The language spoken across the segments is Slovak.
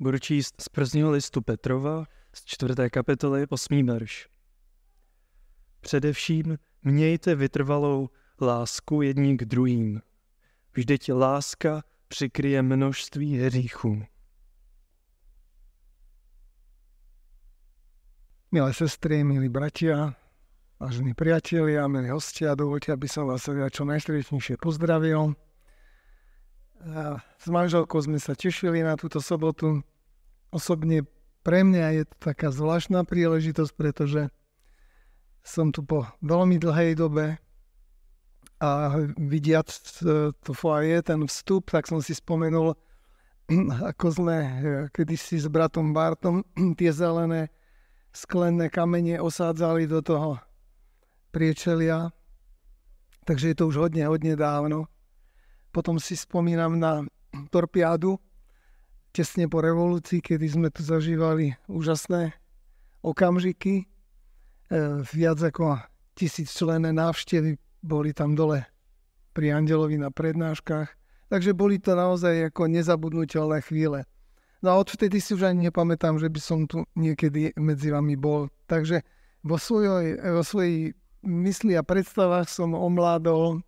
Budu číst z prvního listu Petrova z 4. kapitoly 8. verš. Především mějte vytrvalou lásku jedním k druhým. Vždyť láska přikryje množství hříchů. Milé sestry, milí bratia, vážení priatelia, milí hostia, dovoľte, aby som vás čo najsrdečnejšie pozdravil. S manželkou sme sa tešili na túto sobotu. Osobne pre mňa je to taká zvláštna príležitosť, pretože som tu po veľmi dlhej dobe a vidiac to foaje, ten vstup, tak som si spomenul, ako sme kedysi s bratom Bartom tie zelené sklené kamene osádzali do toho priečelia. Takže je to už hodne dávno. Potom si spomínam na Torpiádu, tesne po revolúcii, kedy sme tu zažívali úžasné okamžiky. Viac ako 1000 členné návštevy boli tam dole pri Andelovi na prednáškach. Takže boli to naozaj ako nezabudnutelné chvíle. No a odvtedy si už ani nepamätám, že by som tu niekedy medzi vami bol. Takže vo svojej mysli a predstavách som omládol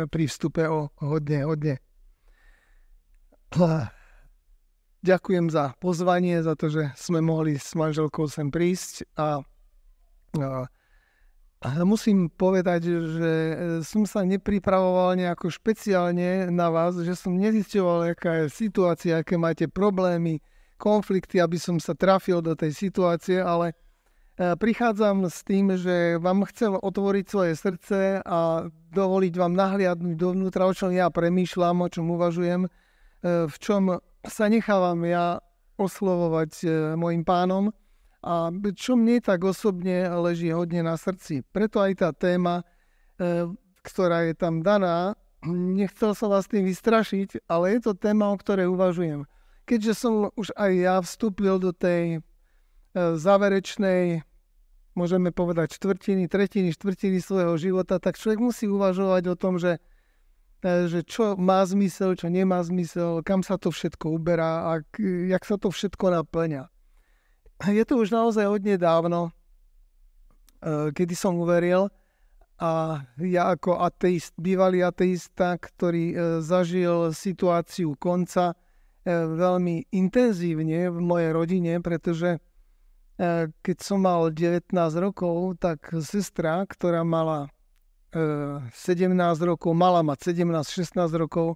pri vstupe o hodne. Ďakujem za pozvanie, za to, že sme mohli s manželkou sem prísť a musím povedať, že som sa nepripravoval nejako špeciálne na vás, že som nezisťoval, aká je situácia, aké máte problémy, konflikty, aby som sa trafil do tej situácie, ale prichádzam s tým, že vám chcem otvoriť svoje srdce a dovoliť vám nahliadnúť dovnútra, o čom ja premýšľam, o čom uvažujem, v čom sa nechávam ja oslovovať mojim pánom a čo mne tak osobne leží hodne na srdci. Preto aj tá téma, ktorá je tam daná, nechcel som vás tým vystrašiť, ale je to téma, o ktorej uvažujem. Keďže som už aj ja vstúpil do tej záverečnej, môžeme povedať štvrtiny svojho života, tak človek musí uvažovať o tom, že čo má zmysel, čo nemá zmysel, kam sa to všetko uberá a jak sa to všetko naplňa. Je to už naozaj hodne dávno, kedy som uveril a ja ako ateist, bývalý ateista, ktorý zažil situáciu konca veľmi intenzívne v mojej rodine, pretože keď som mal 19 rokov, tak sestra, ktorá mala 17 rokov, mala mať 17-16 rokov,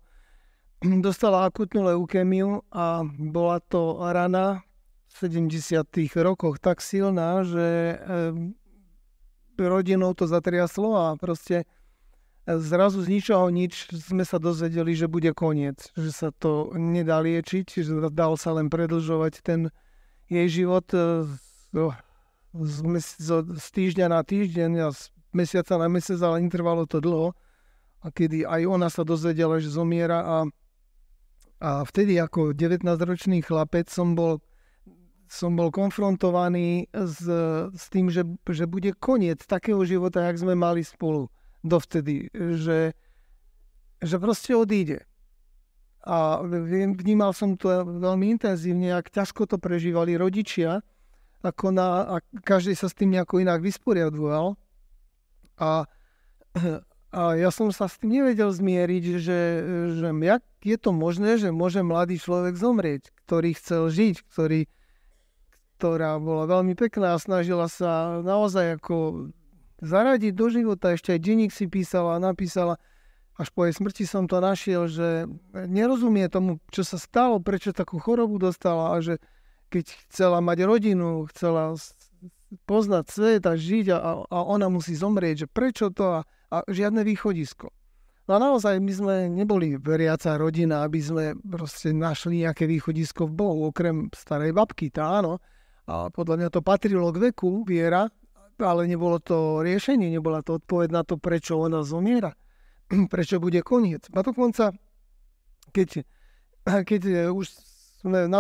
dostala akutnú leukémiu a bola to rana v 70. rokoch tak silná, že rodinou to zatriaslo a proste zrazu z ničoho nič sme sa dozvedeli, že bude koniec, že sa to nedá liečiť, že dal sa len predĺžovať ten jej život z týždňa na týždeň a z mesiaca na mesiac, ale netrvalo to dlho. A kedy aj ona sa dozvedela, že zomiera a vtedy ako 19-ročný chlapec som bol konfrontovaný s tým, že bude koniec takého života, jak sme mali spolu dovtedy, že proste odíde. A vnímal som to veľmi intenzívne, jak ťažko to prežívali rodičia, a každý sa s tým nejako inak vysporiadoval. A ja som sa s tým nevedel zmieriť, že jak je to možné, že môže mladý človek zomrieť, ktorý chcel žiť, ktorá bola veľmi pekná a snažila sa naozaj ako zaradiť do života. Ešte aj denník si písala a napísala, až po jej smrti som to našiel, že nerozumie tomu, čo sa stalo, prečo takú chorobu dostala a že keď chcela mať rodinu, chcela poznať svet a žiť a ona musí zomrieť, že prečo to a žiadne východisko. No a naozaj my sme neboli veriaca rodina, aby sme proste našli nejaké východisko v Bohu, okrem starej babky, tá áno. A podľa mňa to patrilo k veku, viera, ale nebolo to riešenie, nebola to odpoveď na to, prečo ona zomiera, prečo bude koniec. A dokonca, keď už sme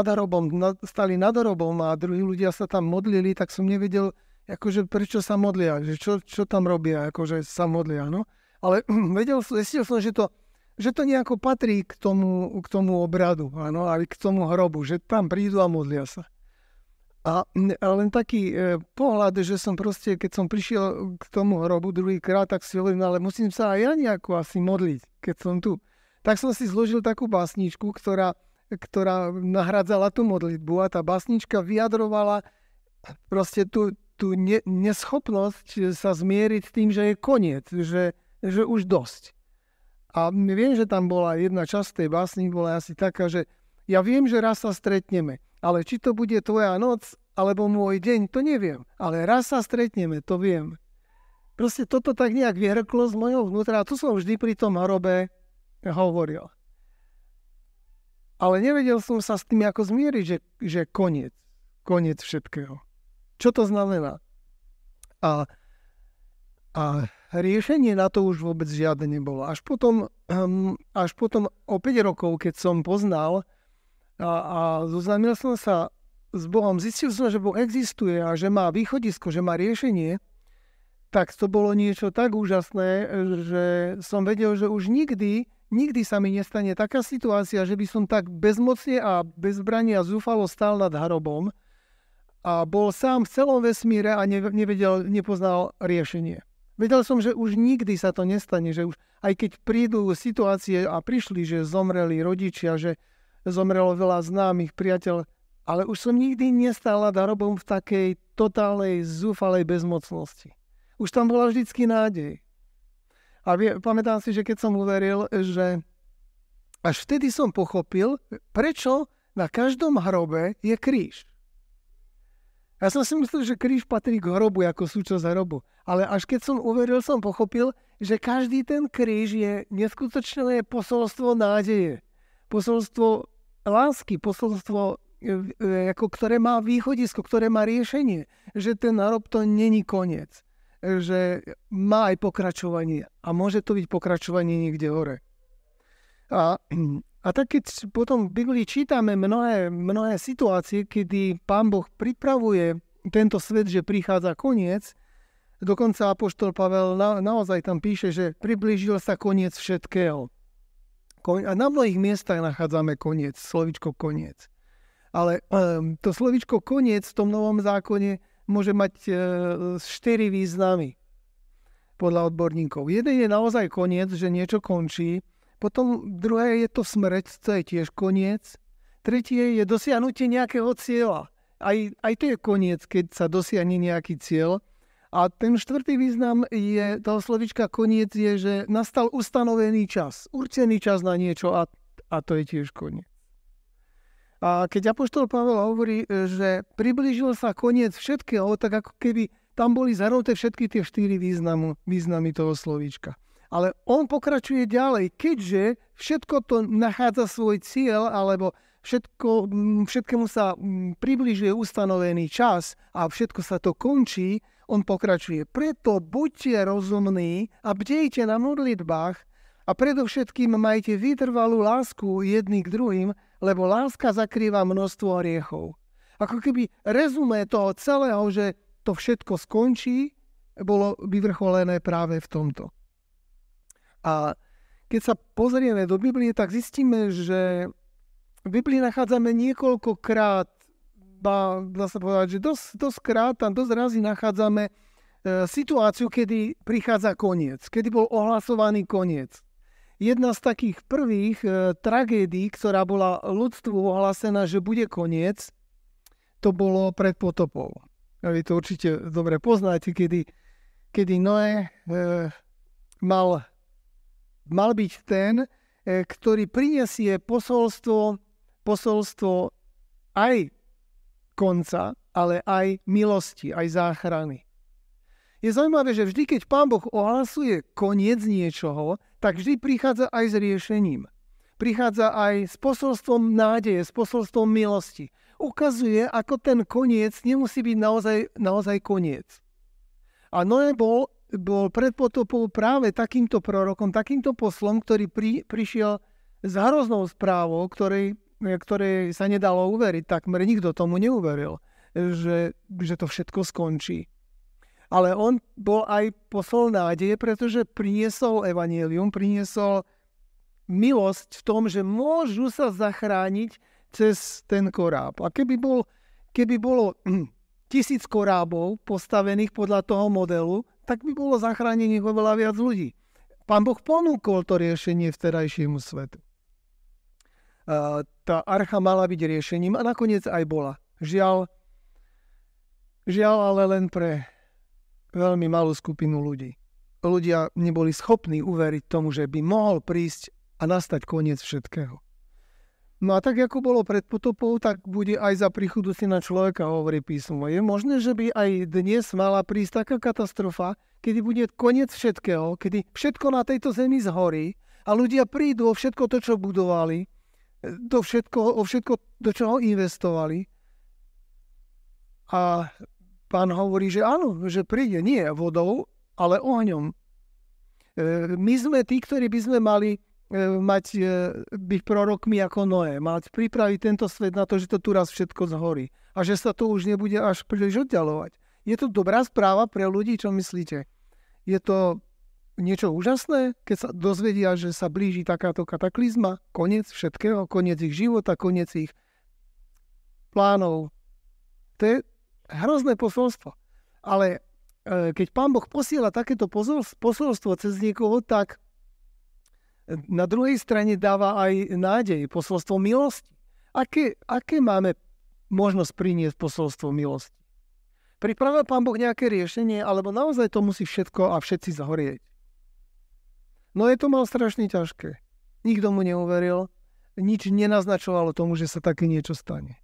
stali nad hrobom a druhí ľudia sa tam modlili, tak som nevedel, akože prečo sa modlia, že čo tam robia, akože sa modlia, no. Ale zistil som, že to že to nejako patrí k tomu obradu, áno, aj k tomu hrobu, že tam prídu a modlia sa. A len taký pohľad, že som proste, keď som prišiel k tomu hrobu druhýkrát, tak si hovorím, ale musím sa aj ja nejako asi modliť, keď som tu. Tak som si zložil takú básničku, ktorá nahradzala tú modlitbu a tá básnička vyjadrovala proste tú neschopnosť sa zmieriť s tým, že je koniec, že už dosť. A viem, že tam bola jedna časť tej básny, bola asi taká, že ja viem, že raz sa stretneme, ale či to bude tvoja noc, alebo môj deň, to neviem. Ale raz sa stretneme, to viem. Proste toto tak nejak vyhrklo z mojho vnútra a tu som vždy pri tom hrobe hovoril. Ale nevedel som sa s tým ako zmieriť, že koniec všetkého. Čo to znamená? A riešenie na to už vôbec žiadne nebolo. Až potom o 5 rokov, keď som poznal a zoznámil som sa s Bohom, zistil som, že Boh existuje a že má východisko, že má riešenie, tak to bolo niečo tak úžasné, že som vedel, že už nikdy sa mi nestane taká situácia, že by som tak bezmocne a bez zbrania zúfalo stál nad hrobom a bol sám v celom vesmíre a nepoznal riešenie. Vedel som, že už nikdy sa to nestane, že už aj keď prídu situácie a prišli, že zomreli rodičia, že zomrelo veľa známych priateľ, ale už som nikdy nestál nad hrobom v takej totálnej zúfalej bezmocnosti. Už tam bola vždycky nádej. A pamätám si, že keď som uveril, že až vtedy som pochopil, prečo na každom hrobe je kríž. Ja som si myslel, že kríž patrí k hrobu ako súčasť hrobu. Ale až keď som uveril, som pochopil, že každý ten kríž je neskutočné posolstvo nádeje. Posolstvo lásky, posolstvo, ktoré má východisko, ktoré má riešenie. Že ten hrob to není koniec. Že má aj pokračovanie. A môže to byť pokračovanie niekde hore. A tak keď potom v Biblii čítame mnohé situácie, kedy Pán Boh pripravuje tento svet, že prichádza koniec, dokonca apoštol Pavel naozaj tam píše, že priblížil sa koniec všetkého. A na mnohých miestach nachádzame koniec, slovičko koniec. Ale to slovičko koniec v tom Novom zákone môže mať 4 významy podľa odborníkov. Jeden je naozaj koniec, že niečo končí. Potom druhé je to smrť, to je tiež koniec. Tretie je dosiahnutie nejakého cieľa. Aj to je koniec, keď sa dosiahne nejaký cieľ. A ten štvrtý význam je, toho slovička koniec je, že nastal ustanovený čas. Určený čas na niečo a to je tiež koniec. A keď apoštol Pavel hovorí, že priblížil sa koniec všetkého, tak ako keby tam boli zahrnuté všetky tie 4 významy toho slovíčka. Ale on pokračuje ďalej, keďže všetko to nachádza svoj cieľ, alebo všetkému sa približuje ustanovený čas a všetko sa to končí, on pokračuje. Preto buďte rozumní a bdejte na modlitbách a predovšetkým majte vytrvalú lásku jedný k druhým, lebo láska zakrýva množstvo hriechov. Ako keby rezumé toho celého, že to všetko skončí, bolo vyvrcholené práve v tomto. A keď sa pozrieme do Biblie, tak zistíme, že v Biblii nachádzame niekoľkokrát, dá sa povedať, že dosť krát a dosť razy nachádzame situáciu, kedy prichádza koniec, kedy bol ohlasovaný koniec. Jedna z takých prvých tragédií, ktorá bola ľudstvu ohlásená, že bude koniec, to bolo pred potopou. Vy to určite dobre poznáte, kedy Noé mal byť ten, ktorý prinesie posolstvo aj konca, ale aj milosti, aj záchrany. Je zaujímavé, že vždy, keď Pán Boh ohlasuje koniec niečoho, tak vždy prichádza aj s riešením. Prichádza aj s posolstvom nádeje, s posolstvom milosti. Ukazuje, ako ten koniec nemusí byť naozaj koniec. A Noé bol pred potopou práve takýmto prorokom, takýmto poslom, ktorý prišiel s hroznou správou, ktorej sa nedalo uveriť. Takmer nikto tomu neuveril, že to všetko skončí. Ale on bol aj posol nádeje, pretože priniesol evanjelium, priniesol milosť v tom, že môžu sa zachrániť cez ten koráb. A keby bolo 1000 korábov postavených podľa toho modelu, tak by bolo zachránených oveľa viac ľudí. Pán Boh ponúkol to riešenie vtedajšiemu svetu. Tá archa mala byť riešením a nakoniec aj bola. Žiaľ, ale len pre veľmi malú skupinu ľudí. Ľudia neboli schopní uveriť tomu, že by mohol prísť a nastať koniec všetkého. No a tak, ako bolo pred potopou, tak bude aj za príchodu Syna človeka, hovorí písmo. Je možné, že by aj dnes mala prísť taká katastrofa, kedy bude koniec všetkého, kedy všetko na tejto zemi zhorí a ľudia prídu o všetko to, čo budovali, o všetko, do čoho investovali. A Pán hovorí, že áno, že príde nie vodou, ale ohňom. My sme tí, ktorí by sme mali byť prorokmi ako Noé, mať pripraviť tento svet na to, že to tu raz všetko zhorí a že sa to už nebude až príliš oddalovať. Je to dobrá správa pre ľudí, čo myslíte? Je to niečo úžasné, keď sa dozvedia, že sa blíži takáto kataklizma, koniec všetkého, koniec ich života, koniec ich plánov. To je hrozné posolstvo. Ale keď Pán Boh posiela takéto posolstvo cez niekoho, tak na druhej strane dáva aj nádej, posolstvo milosti. Aké máme možnosť priniesť posolstvo milosti? Pripravil Pán Boh nejaké riešenie, alebo naozaj to musí všetko a všetci zahorieť? No je to mal strašne ťažké. Nikto mu neuveril, nič nenaznačovalo tomu, že sa také niečo stane.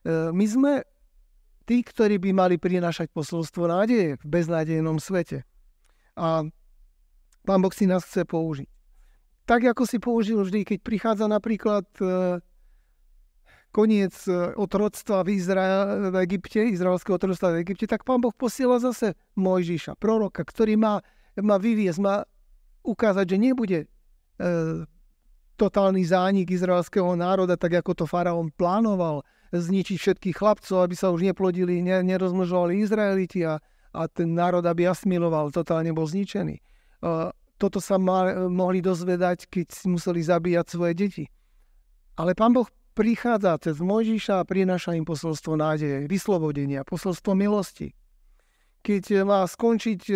My sme tí, ktorí by mali prinášať posolstvo nádeje v beznádejnom svete. A Pán Boh si nás chce použiť. Tak, ako si použil vždy, keď prichádza napríklad koniec otroctva v Egypte, izraelského otroctva v Egypte, tak Pán Boh posiela zase Mojžiša, proroka, ktorý má vyviesť, má ukázať, že nebude totálny zánik izraelského národa, tak ako to faraón plánoval, zničiť všetkých chlapcov, aby sa už neplodili, nerozmnožovali Izraeliti a ten národ, aby asimiloval, totálne bol zničený. Toto sa mohli dozvedať, keď si museli zabíjať svoje deti. Ale Pán Boh prichádza cez Mojžiša a prináša im posolstvo nádeje, vyslobodenia, posolstvo milosti. Keď má skončiť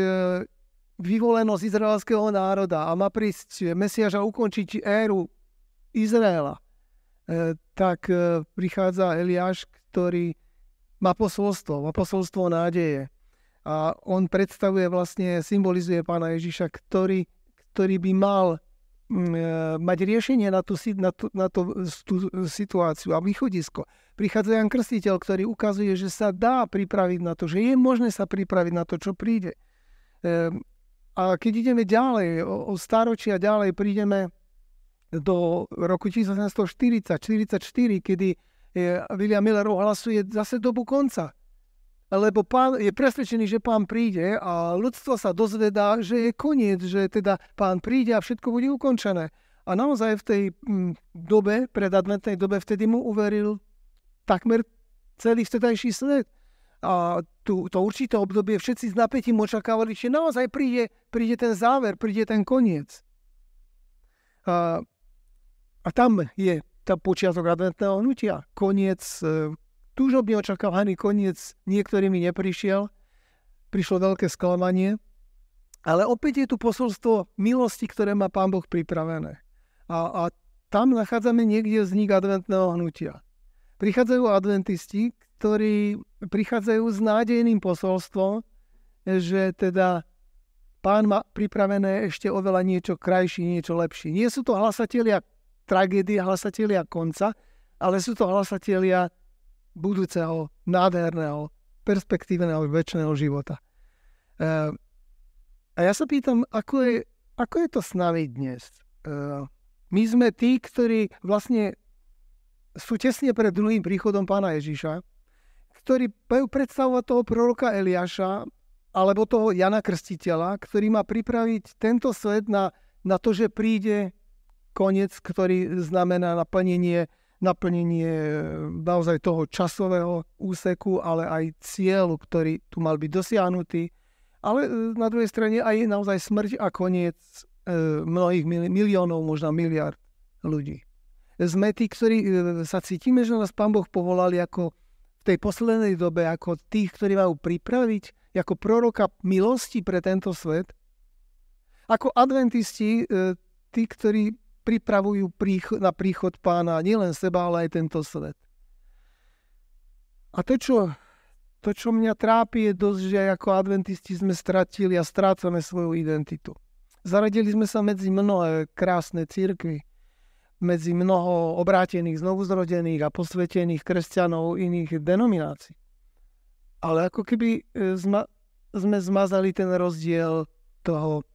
vyvolenosť izraelského národa a má prísť Mesiáš a ukončiť éru Izraela, tak prichádza Eliáš, ktorý má posolstvo nádeje. A on predstavuje, vlastne symbolizuje Pána Ježiša, ktorý by mal mať riešenie na tú situáciu a východisko. Prichádza Ján Krstiteľ, ktorý ukazuje, že sa dá pripraviť na to, že je možné sa pripraviť na to, čo príde. A keď ideme ďalej, o stáročia ďalej, prídeme do roku 1944, kedy William Miller ohlasuje zase dobu konca. Lebo Pán je presvedčený, že Pán príde a ľudstvo sa dozvedá, že je koniec, že teda Pán príde a všetko bude ukončené. A naozaj v tej dobe, predadventnej dobe, vtedy mu uveril takmer celý vtedajší svet. A to určité obdobie všetci s napätím očakávali, že naozaj príde ten záver, príde ten koniec. A tam je tá počiatok adventného hnutia. Koniec, túžobne očakávaný koniec niektorými neprišiel. Prišlo veľké sklamanie. Ale opäť je tu posolstvo milosti, ktoré má Pán Boh pripravené. A tam nachádzame niekde vznik adventného hnutia. Prichádzajú adventisti, ktorí prichádzajú s nádejným posolstvom, že teda Pán má pripravené ešte oveľa niečo krajšie, niečo lepšie. Nie sú to hlasatelia tragédie, hlasatelia konca, ale sú to hlasatelia budúceho, nádherného, perspektívneho, večného života. A ja sa pýtam, ako je to s nami dnes? My sme tí, ktorí vlastne sú tesne pred druhým príchodom Pána Ježiša, ktorí majú predstavovať toho proroka Eliáša alebo toho Jana Krstiteľa, ktorý má pripraviť tento svet na to, že príde koniec, ktorý znamená naplnenie naozaj toho časového úseku, ale aj cieľu, ktorý tu mal byť dosiahnutý. Ale na druhej strane aj naozaj smrť a koniec mnohých miliónov, možno miliard ľudí. Sme tí, ktorí sa cítime, že nás Pán Boh povolal ako v tej poslednej dobe, ako tých, ktorí majú pripraviť ako proroka milosti pre tento svet. Ako adventisti, tí, ktorí pripravujú na príchod Pána nielen seba, ale aj tento svet. A to, čo mňa trápi, je dosť, že ako adventisti sme stratili a strácame svoju identitu. Zaradili sme sa medzi mnohé krásne cirkvi, medzi mnoho obrátených, znovuzrodených a posvetených kresťanov iných denominácií. Ale ako keby sme zmazali ten rozdiel toho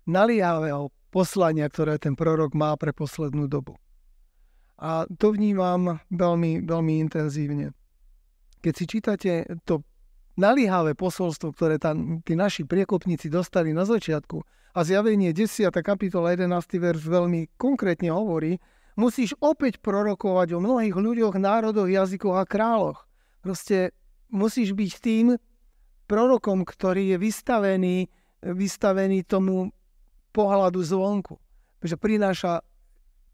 naliehavého poslania, ktoré ten prorok má pre poslednú dobu. A to vnímam veľmi, veľmi intenzívne. Keď si čítate to naliehavé posolstvo, ktoré tam tí naši priekopníci dostali na začiatku, a Zjavenie 10. kapitola 11. verš veľmi konkrétne hovorí, musíš opäť prorokovať o mnohých ľuďoch, národoch, jazykoch a kráľoch. Proste musíš byť tým prorokom, ktorý je vystavený tomu pohľadu zvonku. Že prináša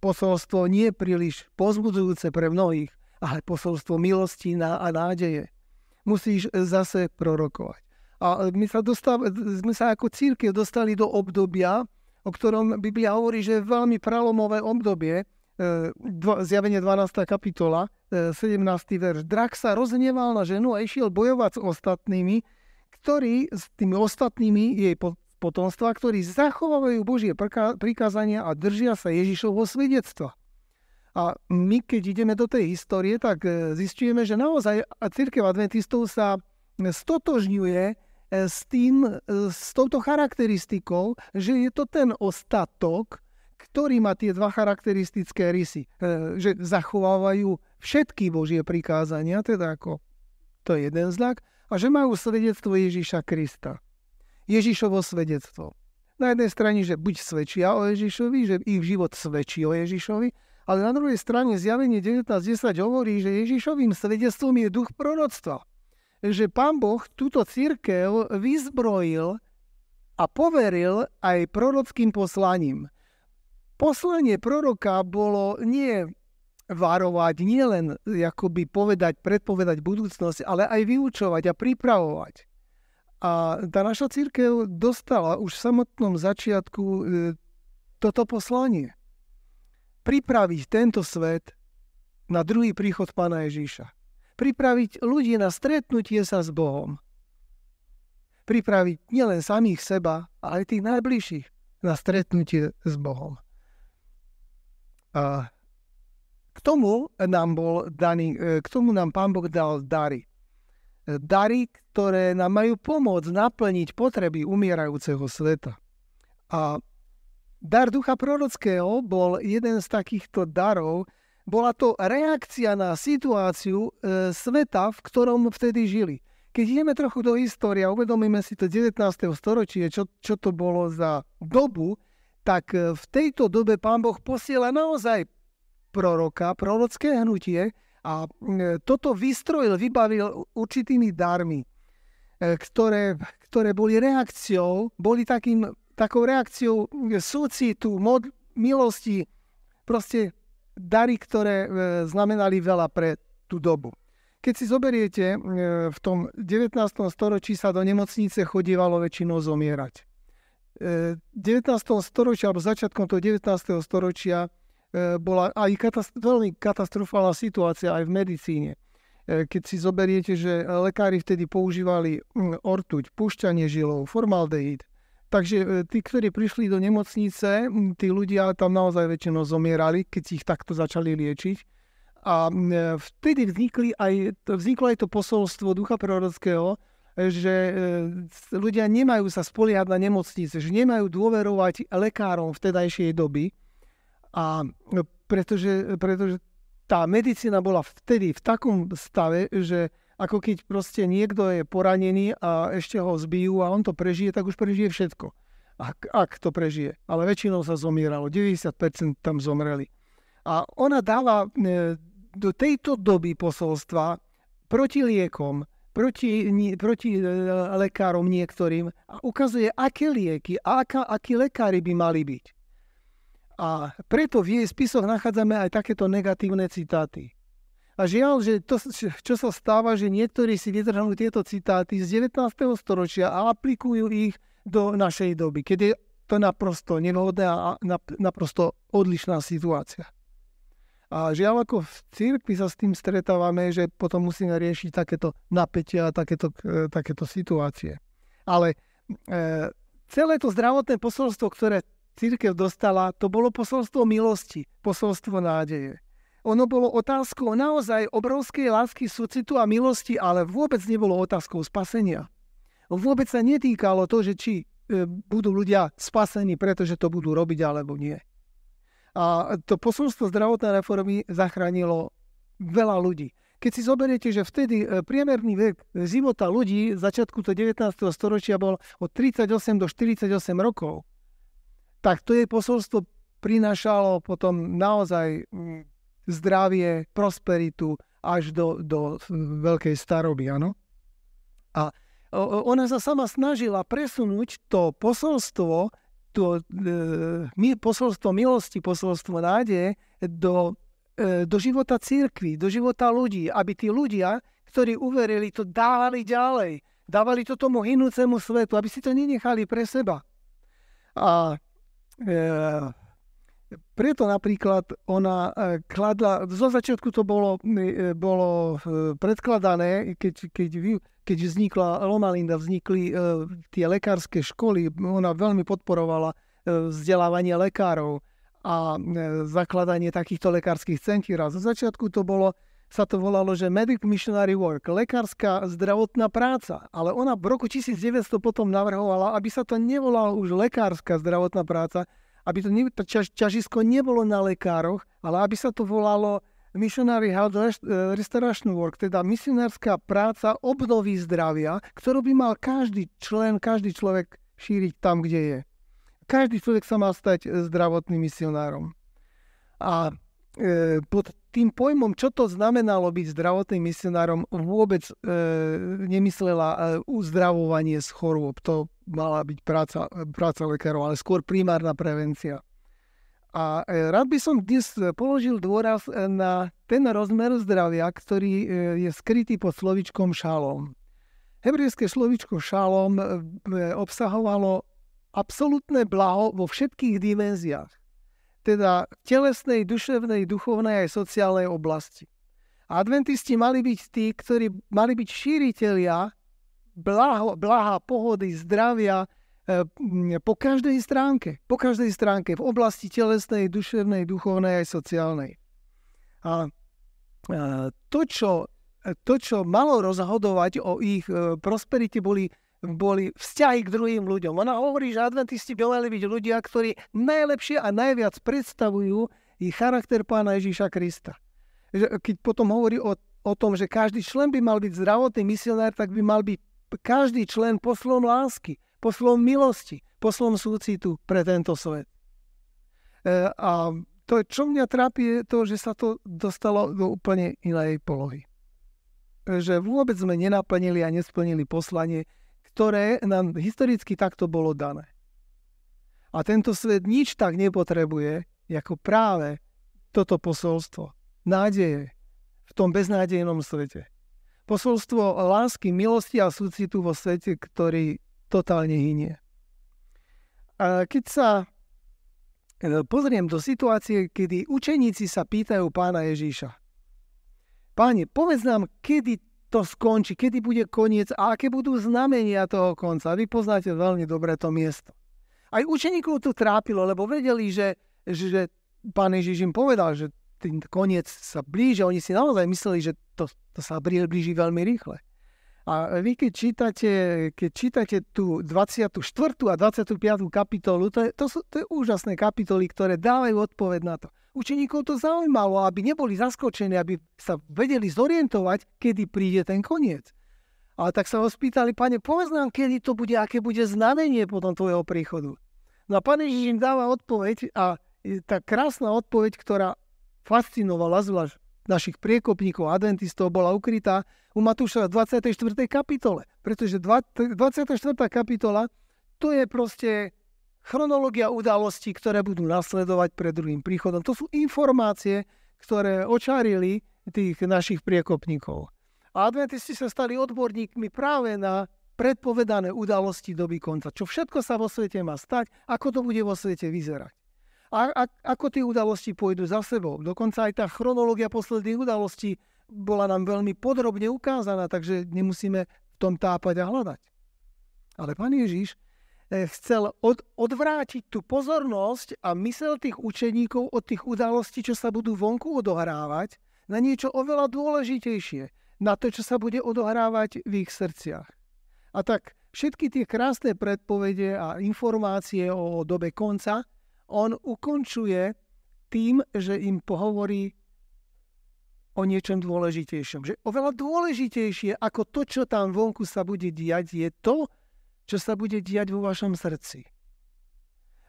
posolstvo nie príliš povzbudzujúce pre mnohých, ale posolstvo milosti a nádeje. Musíš zase prorokovať. A sme sa ako cirkev dostali do obdobia, o ktorom Biblia hovorí, že je veľmi prelomové obdobie, Zjavenie 12. kapitola, 17. verš. Drak sa rozhneval na ženu a išiel bojovať s ostatnými, s tými ostatnými jej potomstva, ktorí zachovávajú Božie prikázania a držia sa Ježišovho svedectva. A my, keď ideme do tej histórie, tak zistujeme, že naozaj cirkev adventistov sa stotožňuje s touto charakteristikou, že je to ten ostatok, ktorý má tie dva charakteristické rysy. Že zachovávajú všetky Božie prikázania, teda ako to je jeden znak, a že majú svedectvo Ježiša Krista. Ježišovo svedectvo. Na jednej strane, že buď svedčia o Ježišovi, že ich život svedčí o Ježišovi, ale na druhej strane Zjavenie 19.10 hovorí, že Ježišovým svedectvom je duch proroctva. Že Pán Boh túto cirkev vyzbrojil a poveril aj prorockým poslaním. Poslanie proroka bolo nie varovať, nie len akoby predpovedať budúcnosť, ale aj vyučovať a pripravovať. A tá naša cirkev dostala už v samotnom začiatku toto poslanie. Pripraviť tento svet na druhý príchod Pána Ježíša. Pripraviť ľudí na stretnutie sa s Bohom. Pripraviť nielen samých seba, ale aj tých najbližších na stretnutie s Bohom. A k tomu nám Pán Boh dal dary. Dary, ktoré nám majú pomôcť naplniť potreby umierajúceho sveta. A dar ducha prorockého bol jeden z takýchto darov. Bola to reakcia na situáciu sveta, v ktorom vtedy žili. Keď ideme trochu do histórie a uvedomíme si to 19. storočie, čo to bolo za dobu, tak v tejto dobe Pán Boh posiela naozaj prorocké hnutie a toto vybavil určitými darmi, ktoré boli reakciou, takou reakciou súcitu, milosti, proste dary, ktoré znamenali veľa pre tú dobu. Keď si zoberiete, v tom 19. storočí sa do nemocnice chodievalo väčšinou zomierať. V 19. storočí, alebo začiatkom toho 19. storočia bola aj veľmi katastrofálna situácia aj v medicíne. Keď si zoberiete, že lekári vtedy používali ortuť, púšťanie žilov, formaldehyd. Takže tí, ktorí prišli do nemocnice, tí ľudia tam naozaj väčšinou zomierali, keď ich takto začali liečiť. A vtedy vzniklo aj to posolstvo ducha prorockého, že ľudia nemajú sa spoliehať na nemocnice, že nemajú dôverovať lekárom vtedajšej doby. A pretože tá medicína bola vtedy v takom stave, že ako keď proste niekto je poranený a ešte ho zbijú a on to prežije, tak už prežije všetko. Ak to prežije. Ale väčšinou sa zomieralo. 90% tam zomreli. A ona dáva do tejto doby posolstva proti liekom, proti lekárom niektorým a ukazuje, aké lieky a akí lekári by mali byť. A preto v jej spisoch nachádzame aj takéto negatívne citáty. A žiaľ, že to, čo sa stáva, že niektorí si vytrhnú tieto citáty z 19. storočia a aplikujú ich do našej doby, keď je to naprosto nevhodné a naprosto odlišná situácia. A žiaľ, ako v cirkvi sa s tým stretávame, že potom musíme riešiť takéto napätia a takéto situácie. Ale celé to zdravotné posolstvo, ktoré cirkev dostala, to bolo posolstvo milosti, posolstvo nádeje. Ono bolo otázkou naozaj obrovskej lásky, súcitu a milosti, ale vôbec nebolo otázkou spasenia. Vôbec sa netýkalo to, že či budú ľudia spasení, pretože to budú robiť alebo nie. A to posolstvo zdravotnej reformy zachránilo veľa ľudí. Keď si zoberiete, že vtedy priemerný vek života ľudí v začiatku 19. storočia bol od 38 do 48 rokov, tak to jej posolstvo prinášalo potom naozaj zdravie, prosperitu až do veľkej staroby, áno? A ona sa sama snažila presunúť to posolstvo, posolstvo milosti, posolstvo nádeje do života cirkvi, do života ľudí, aby tí ľudia, ktorí uverili, to dávali ďalej. Dávali to tomu hynúcemu svetu, aby si to nenechali pre seba. A preto napríklad ona kladla, zo začiatku to bolo predkladané, keď vznikla Loma Linda, vznikli tie lekárske školy, ona veľmi podporovala vzdelávanie lekárov a zakladanie takýchto lekárskych centier. A zo začiatku sa to volalo, že Medical Missionary Work, lekárska zdravotná práca. Ale ona v roku 1900 potom navrhovala, aby sa to nevolalo už lekárska zdravotná práca, aby to ťažisko nebolo na lekároch, ale aby sa to volalo Missionary Health Restoration Work, teda misionárska práca obnovy zdravia, ktorú by mal každý človek šíriť tam, kde je. Každý človek sa mal stať zdravotným misionárom. A pod tým pojmom, čo to znamenalo byť zdravotným misionárom, vôbec nemyslela uzdravovanie z chorôb. To mala byť práca lekárov, ale skôr primárna prevencia. A rád by som dnes položil dôraz na ten rozmer zdravia, ktorý je skrytý pod slovíčkom šalom. Hebrejské slovíčko šalom obsahovalo absolútne blaho vo všetkých dimenziách. Teda telesnej, duševnej, duchovnej aj sociálnej oblasti. Adventisti mali byť tí, ktorí mali byť šíritelia blaha, pohody, zdravia po každej stránke v oblasti telesnej, duševnej, duchovnej aj sociálnej. A to, čo malo rozhodovať o ich prosperite, boli vzťahy k druhým ľuďom. Ona hovorí, že adventisti by mali byť ľudia, ktorí najlepšie a najviac predstavujú ich charakter Pána Ježíša Krista. Keď potom hovorí o tom, že každý člen by mal byť zdravotný misionár, tak by mal byť každý člen poslom lásky, poslom milosti, poslom súcitu pre tento svet. A to, čo mňa trápi, je to, že sa to dostalo do úplne inej polohy. Že vôbec sme nenaplnili a nesplnili poslanie, ktoré nám historicky takto bolo dané. A tento svet nič tak nepotrebuje, ako práve toto posolstvo nádeje v tom beznádejnom svete. Posolstvo lásky, milosti a súcitu vo svete, ktorý totálne hynie. A keď sa pozriem do situácie, kedy učeníci sa pýtajú Pána Ježíša: Páne, povedz nám, kedy to skončí, kedy bude koniec a aké budú znamenia toho konca. Vy poznáte veľmi dobre to miesto. Aj učeníkov to trápilo, lebo vedeli, že Pán Ježiš im povedal, že ten koniec sa blíži. Oni si naozaj mysleli, že to sa blíži veľmi rýchle. A vy, keď čítate tú 24. a 25. kapitolu, to je úžasné kapitoly, ktoré dávajú odpoveď na to. Učeníkov to zaujímalo, aby neboli zaskočení, aby sa vedeli zorientovať, kedy príde ten koniec. A tak sa ho spýtali: Pane, povedz nám, kedy to bude, aké bude znamenie potom tvojho príchodu. No a Pán Ježiš im dáva odpoveď, a tá krásna odpoveď, ktorá fascinovala zvlášť našich priekopníkov adventistov bola ukrytá u Matúša v 24. kapitole. Pretože 24. kapitola to je proste chronológia udalostí, ktoré budú nasledovať pred druhým príchodom. To sú informácie, ktoré očarili tých našich priekopníkov. A adventisti sa stali odborníkmi práve na predpovedané udalosti doby konca. Čo všetko sa vo svete má stať, ako to bude vo svete vyzerať. A ako tie udalosti pôjdu za sebou. Dokonca aj tá chronológia posledných udalostí bola nám veľmi podrobne ukázaná, takže nemusíme v tom tápať a hľadať. Ale Pán Ježiš chcel odvrátiť tú pozornosť a mysel tých učeníkov od tých udalostí, čo sa budú vonku odohrávať, na niečo oveľa dôležitejšie, na to, čo sa bude odohrávať v ich srdciach. A tak všetky tie krásne predpovede a informácie o dobe konca on ukončuje tým, že im pohovorí o niečom dôležitejšom. Že oveľa dôležitejšie ako to, čo tam vonku sa bude diať, je to, čo sa bude diať vo vašom srdci.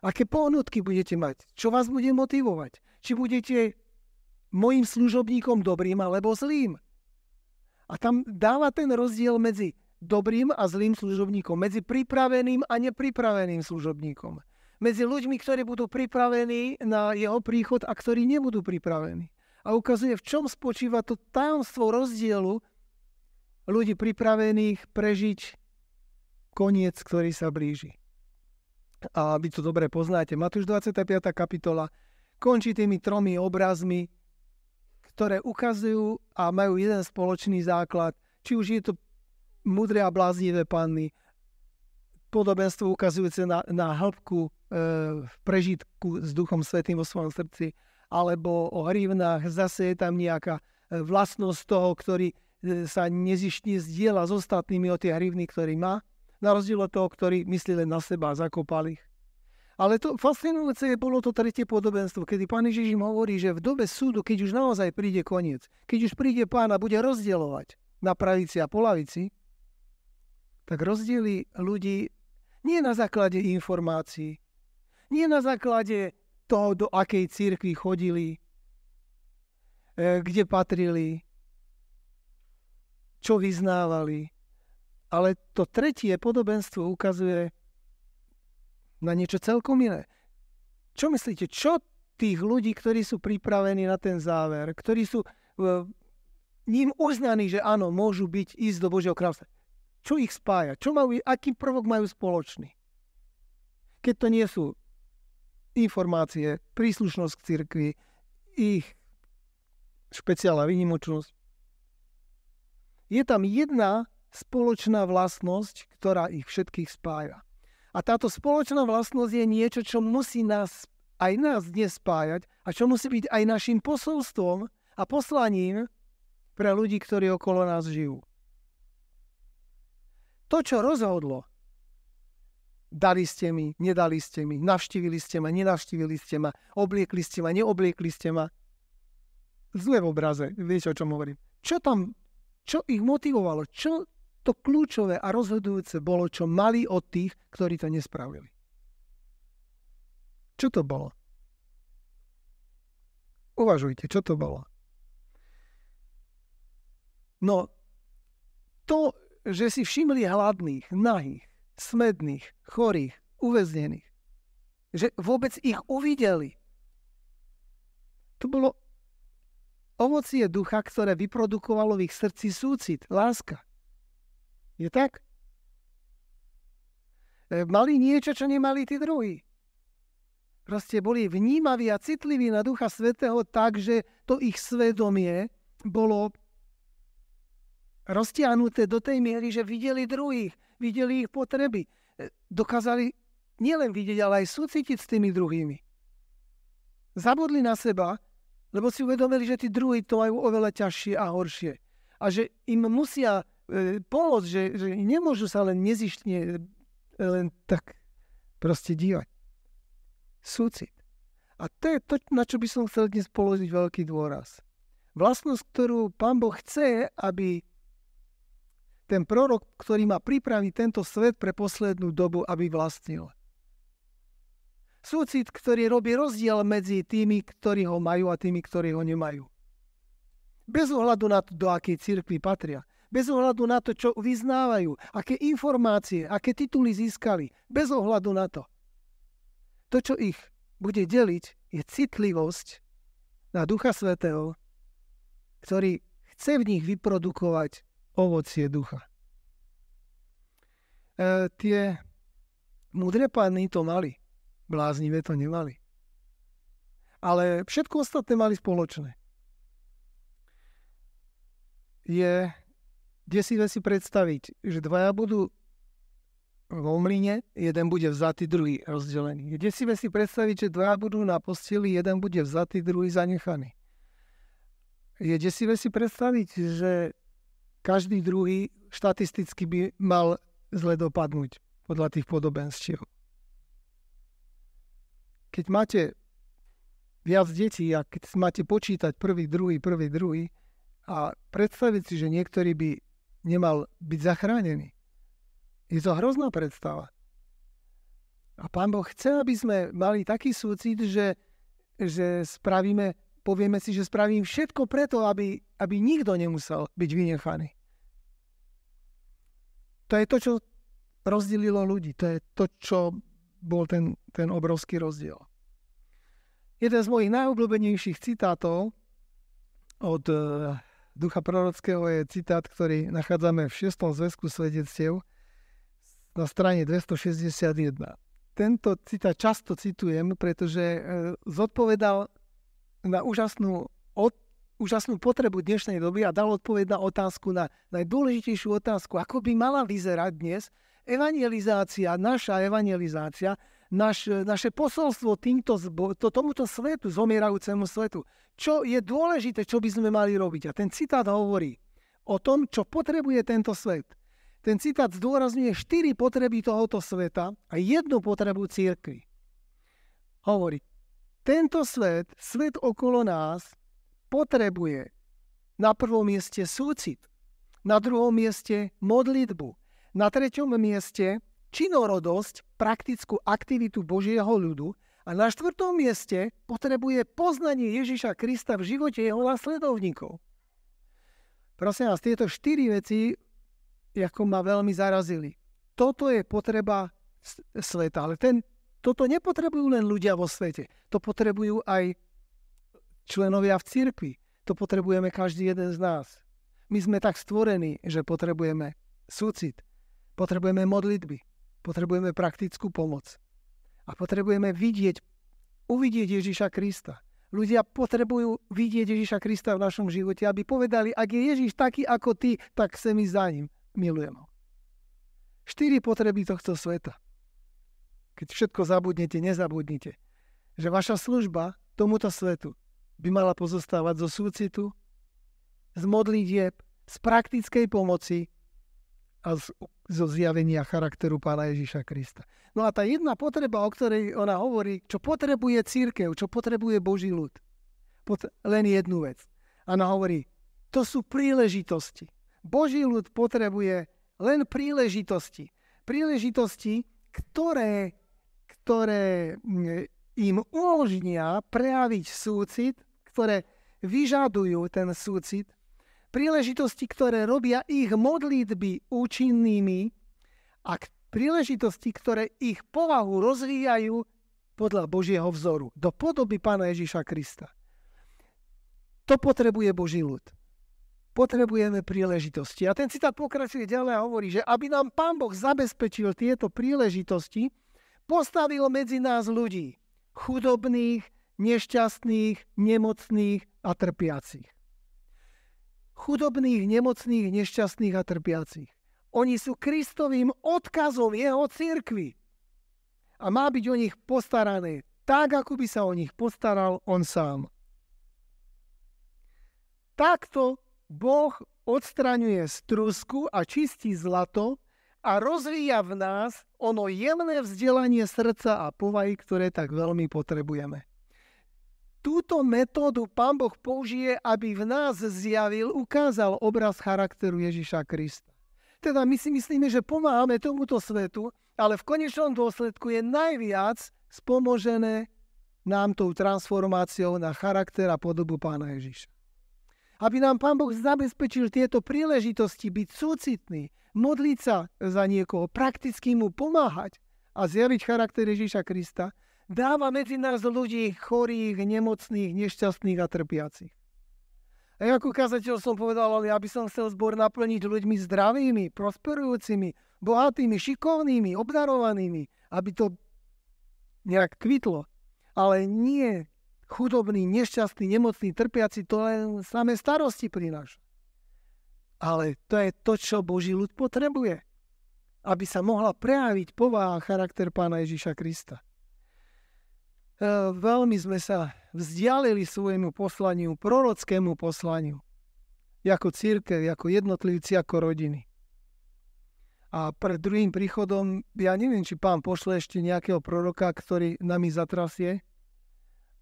Aké pohnutky budete mať? Čo vás bude motivovať? Či budete mojim služobníkom dobrým alebo zlým? A tam dáva ten rozdiel medzi dobrým a zlým služobníkom, medzi pripraveným a nepripraveným služobníkom. Medzi ľuďmi, ktorí budú pripravení na jeho príchod a ktorí nebudú pripravení. A ukazuje, v čom spočíva to tajomstvo rozdielu ľudí pripravených prežiť koniec, ktorý sa blíži. A vy to dobre poznáte. Matúš 25. kapitola končí tými 3 obrazmi, ktoré ukazujú a majú jeden spoločný základ. Či už je to múdre a bláznivé panny, podobenstvo ukazujúce na hĺbku v prežitku s Duchom Svätým vo svojom srdci, alebo o hrivnách, zase je tam nejaká vlastnosť toho, ktorý sa nezištne zdieľa s ostatnými o tie hrivny, ktorý má, na rozdiel od toho, ktorý myslí len na seba a zakopal ich. Ale to fascinujúce bolo to 3. podobenstvo, kedy Pán Ježiš im hovorí, že v dobe súdu, keď už naozaj príde koniec, keď už príde Pán a bude rozdielovať na pravici a po lavici, tak rozdieli ľudí nie na základe informácií, nie na základe toho, do akej cirkvi chodili, kde patrili, čo vyznávali. Ale to 3. podobenstvo ukazuje na niečo celkom iné. Čo myslíte? Čo tých ľudí, ktorí sú pripravení na ten záver, ktorí sú ním uznaní, že áno, môžu ísť do Božieho kráľovstva. Čo ich spája? Aký prvok majú spoločný? Keď to nie sú informácie, príslušnosť k cirkvi, ich špeciálna výnimočnosť. Je tam jedna spoločná vlastnosť, ktorá ich všetkých spája. A táto spoločná vlastnosť je niečo, čo musí nás dnes spájať a čo musí byť aj našim posolstvom a poslaním pre ľudí, ktorí okolo nás žijú. To, čo rozhodlo, dali ste mi, nedali ste mi, navštívili ste ma, nenavštívili ste ma, obliekli ste ma, neobliekli ste ma. Zle v obraze, viete, o čom hovorím. Čo ich motivovalo? Čo to kľúčové a rozhodujúce bolo, čo mali od tých, ktorí to nespravili? Čo to bolo? Uvažujte, čo to bolo? No, to, že si všimli hladných, nahých, smedných, chorých, uväznených, že vôbec ich uvideli. To bolo ovocie ducha, ktoré vyprodukovalo v ich srdci súcit, láska. Je tak? Mali niečo, čo nemali tí druhí. Proste boli vnímaví a citliví na Ducha Svätého tak, že to ich svedomie bolo roztiahnuté do tej miery, že videli druhých, videli ich potreby. Dokázali nielen vidieť, ale aj súcitiť s tými druhými. Zabudli na seba, lebo si uvedomili, že tí druhí to majú oveľa ťažšie a horšie. A že im musia pomôcť, že nemôžu sa len nezištne len tak proste dívať. Súcit. A to je to, na čo by som chcel dnes položiť veľký dôraz. Vlastnosť, ktorú Pán Boh chce, aby ten prorok, ktorý má pripraviť tento svet pre poslednú dobu, aby vlastnil. Súcit, ktorý robí rozdiel medzi tými, ktorí ho majú a tými, ktorí ho nemajú. Bez ohľadu na to, do akej cirkvi patria. Bez ohľadu na to, čo vyznávajú, aké informácie, aké tituly získali. Bez ohľadu na to. To, čo ich bude deliť, je citlivosť na Ducha Svätého, ktorý chce v nich vyprodukovať ovocie ducha. Tie múdre panny to mali. Bláznivé to nemali. Ale všetko ostatné mali spoločné. Je desivé si predstaviť, že dvaja budú vo mlyne, jeden bude vzatý, druhý rozdelený. Je desivé si predstaviť, že dvaja budú na posteli, jeden bude vzatý, druhý zanechaný. Je desivé si predstaviť, že každý druhý štatisticky by mal zle dopadnúť podľa tých podobenstiev. Keď máte viac detí a keď máte počítať prvý, druhý a predstaviť si, že niektorý by nemal byť zachránený. Je to hrozná predstava. A Pán Boh chce, aby sme mali taký súcit, že povieme si, že spravím všetko preto, aby nikto nemusel byť vynechaný. To je to, čo rozdelilo ľudí. To je to, čo bol ten obrovský rozdiel. Jeden z mojich najobľúbenejších citátov od Ducha prorockého je citát, ktorý nachádzame v 6. zväzku svedectiev na strane 261. Tento citát často citujem, pretože zodpovedal na úžasnú potrebu dnešnej doby a dal odpoveď na otázku, na najdôležitejšiu otázku, ako by mala vyzerať dnes evangelizácia, naša evangelizácia, naše posolstvo tomuto svetu, zomierajúcemu svetu. Čo je dôležité, čo by sme mali robiť. A ten citát hovorí o tom, čo potrebuje tento svet. Ten citát zdôrazňuje 4 potreby tohoto sveta a 1 potrebu cirkvi. Hovorí, tento svet okolo nás potrebuje na prvom mieste súcit, na druhom mieste modlitbu, na treťom mieste činorodosť, praktickú aktivitu Božieho ľudu a na 4. mieste potrebuje poznanie Ježiša Krista v živote jeho nasledovníkov. Prosím vás, tieto 4 veci ako ma veľmi zarazili. Toto je potreba sveta, ale toto nepotrebujú len ľudia vo svete. To potrebujú aj členovia v cirkvi. To potrebujeme každý jeden z nás. My sme tak stvorení, že potrebujeme súcit, potrebujeme modlitby, potrebujeme praktickú pomoc a potrebujeme uvidieť Ježiša Krista. Ľudia potrebujú vidieť Ježiša Krista v našom živote, aby povedali, ak je Ježiš taký ako ty, tak chcem ísť za ním. Milujem ho. 4 potreby tohto sveta. Keď všetko zabudnete, nezabudnite, že vaša služba tomuto svetu by mala pozostávať zo súcitu, z modlitieb, z praktickej pomoci a zo zjavenia charakteru Pána Ježiša Krista. No a tá jedna potreba, o ktorej ona hovorí, čo potrebuje cirkev, čo potrebuje Boží ľud, len jednu vec. Ona hovorí, to sú príležitosti. Boží ľud potrebuje len príležitosti. Príležitosti, ktoré im umožnia prejaviť súcit, ktoré vyžadujú ten súcit, príležitosti, ktoré robia ich modlitby účinnými a príležitosti, ktoré ich povahu rozvíjajú podľa Božieho vzoru, do podoby Pána Ježiša Krista. To potrebuje Boží ľud. Potrebujeme príležitosti. A ten citát pokračuje ďalej a hovorí, že aby nám Pán Boh zabezpečil tieto príležitosti, postavil medzi nás ľudí chudobných, nešťastných, nemocných a trpiacich. Chudobných, nemocných, nešťastných a trpiacich. Oni sú Kristovým odkazom jeho cirkvi. A má byť o nich postarané tak, ako by sa o nich postaral on sám. Takto Boh odstraňuje strusku a čistí zlato a rozvíja v nás ono jemné vzdelanie srdca a povahy, ktoré tak veľmi potrebujeme. Túto metódu Pán Boh použije, aby v nás zjavil, ukázal obraz charakteru Ježiša Krista. Teda my si myslíme, že pomáhame tomuto svetu, ale v konečnom dôsledku je najviac spomožené nám tou transformáciou na charakter a podobu Pána Ježiša. Aby nám Pán Boh zabezpečil tieto príležitosti byť súcitný, modliť sa za niekoho, prakticky mu pomáhať a zjaviť charakter Ježiša Krista, dáva medzi nás ľudí chorých, nemocných, nešťastných a trpiacich. A ako kazateľ som povedal, ale ja by som chcel zbor naplniť ľuďmi zdravými, prosperujúcimi, bohatými, šikovnými, obdarovanými, aby to nejak kvitlo. Ale nie chudobný, nešťastný, nemocný, trpiaci, to len samé starosti prináša. Ale to je to, čo Boží ľud potrebuje, aby sa mohla prejaviť povaha a charakter Pána Ježiša Krista. Veľmi sme sa vzdialili svojmu poslaniu, prorockému poslaniu, ako cirkev, ako jednotlivci, ako rodiny. A pred druhým príchodom, ja neviem, či Pán pošle ešte nejakého proroka, ktorý nami zatrasie,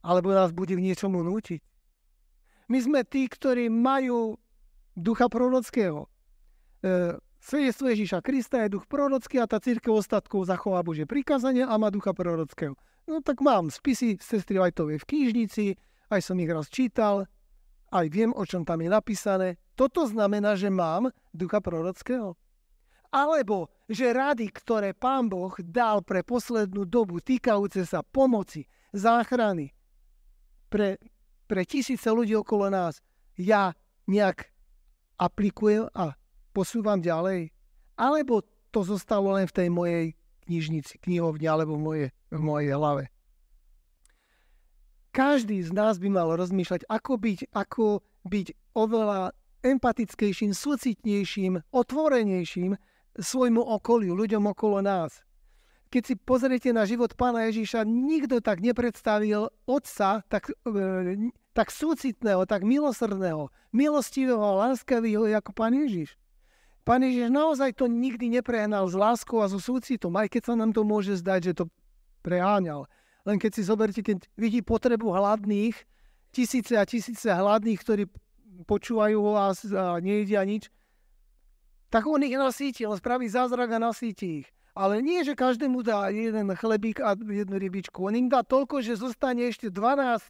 alebo nás bude k niečomu nútiť. My sme tí, ktorí majú ducha prorockého. Svedectvo Ježiša Krista je duch prorocký a tá cirkev ostatkov zachová Božie prikázania a má ducha prorockého. No tak mám spisy sestry Whiteovej v knižnici, aj som ich raz čítal, aj viem, o čom tam je napísané. Toto znamená, že mám ducha prorockého. Alebo, že rady, ktoré Pán Boh dal pre poslednú dobu, týkajúce sa pomoci, záchrany, pre tisíce ľudí okolo nás, ja nejak aplikujem a posúvam ďalej. Alebo to zostalo len v tej mojej knižnici, knihovni alebo v mojej hlave. Každý z nás by mal rozmýšľať, ako byť oveľa empatickejším, súcitnejším, otvorenejším svojmu okoliu, ľuďom okolo nás. Keď si pozriete na život Pána Ježiša, nikto tak nepredstavil Otca tak súcitného, tak milosrdného, milostivého a láskavého ako Pán Ježiš. Pán Ježiš naozaj to nikdy neprehnal s láskou a so súcitom, aj keď sa nám to môže zdať, že to preháňal. Len keď si zoberte, keď vidí potrebu hladných, tisíce a tisíce hladných, ktorí počúvajú vás a nejedia nič, tak on ich nasíti, on spraví zázrak a nasíti ich. Ale nie, že každému dá jeden chlebík a jednu rybičku. On im dá toľko, že zostane ešte 12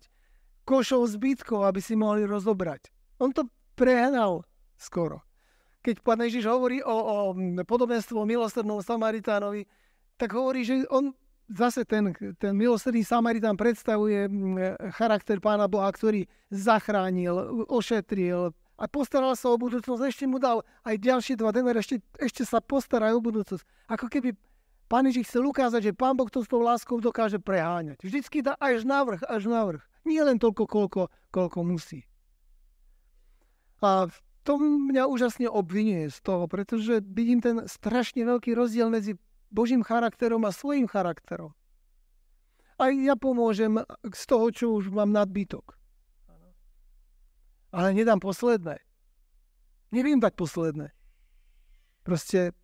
košov zbytkov, aby si mohli rozobrať. On to prehnal skoro. Keď Pán Ježiš hovorí o podobenstvu o milosrdnom Samaritánovi, tak hovorí, že on zase ten milosrdný Samaritán predstavuje charakter Pána Boha, ktorý zachránil, ošetril a postaral sa o budúcnosť. Ešte mu dal aj ďalšie 2 denáre, ešte sa postarajú o budúcnosť. Ako keby Pán Ježiš chcel ukázať, že Pán Boh to s tou láskou dokáže preháňať. Vždycky dá až navrch. Nie len toľko, koľko musí. A to mňa úžasne obvinuje z toho, pretože vidím ten strašne veľký rozdiel medzi Božím charakterom a svojím charakterom. A ja pomôžem z toho, čo už mám nadbytok. Ale nedám posledné. Neviem dať posledné. Proste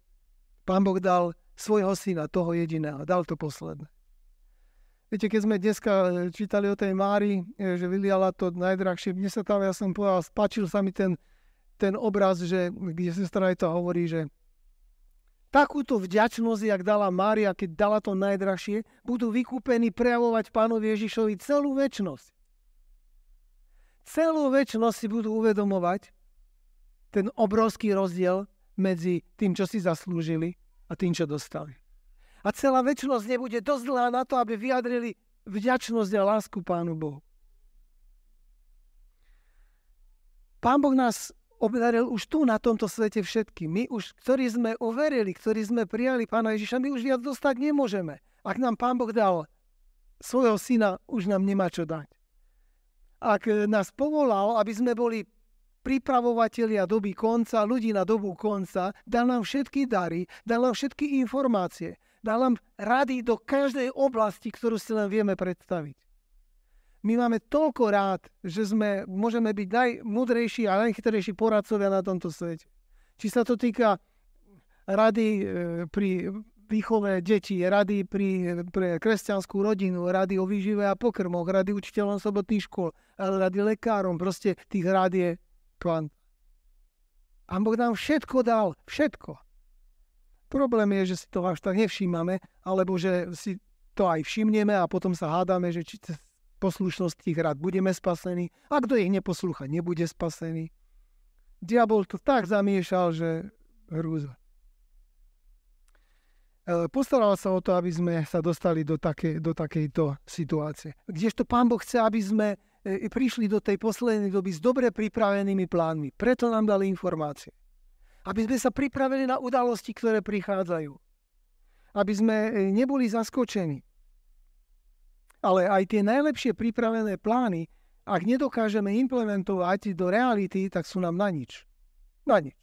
Pán Boh dal svojho syna, toho jediného. Dal to posledné. Viete, keď sme dneska čítali o tej Márii, že vyliala to najdrahšie, mne sa tam, ja som povedal, páčil sa mi ten obraz, kde sestra Rajta hovorí, že takúto vďačnosť, jak dala Mária, keď dala to najdrahšie, budú vykúpení prejavovať Pánovi Ježišovi celú večnosť. Celú večnosť si budú uvedomovať ten obrovský rozdiel medzi tým, čo si zaslúžili a tým, čo dostali. A celá večnosť nebude dosť dlhá na to, aby vyjadrili vďačnosť a lásku Pánu Bohu. Pán Boh nás obdaril už tu, na tomto svete všetky. My už, ktorí sme uverili, ktorí sme prijali Pána Ježiša, my už viac dostať nemôžeme. Ak nám Pán Boh dal svojho syna, už nám nemá čo dať. Ak nás povolal, aby sme boli pripravovatelia doby konca, ľudí na dobu konca, dal nám všetky dary, dal nám všetky informácie, dal nám rady do každej oblasti, ktorú si len vieme predstaviť. My máme toľko rád, že môžeme byť najmudrejší a najchytrejší poradcovia na tomto svete. Či sa to týka rady pri výchove detí, rady pre kresťanskú rodinu, rady o výžive a pokrmoch, rady učiteľom sobotných škôl, rady lekárom, proste tých rád je kvanta. A Boh nám všetko dal, všetko. Problém je, že si to až tak nevšímame, alebo že si to aj všimneme a potom sa hádame, že či poslušnosť tých rád, budeme spasení. A kto ich neposlúcha, nebude spasený. Diabol to tak zamiešal, že hrúza. Postaral sa o to, aby sme sa dostali do takejto situácie. Kdežto Pán Boh chce, aby sme prišli do tej poslednej doby s dobre pripravenými plánmi. Preto nám dali informácie. Aby sme sa pripravili na udalosti, ktoré prichádzajú. Aby sme neboli zaskočení. Ale aj tie najlepšie pripravené plány, ak nedokážeme implementovať do reality, tak sú nám na nič. Na nič.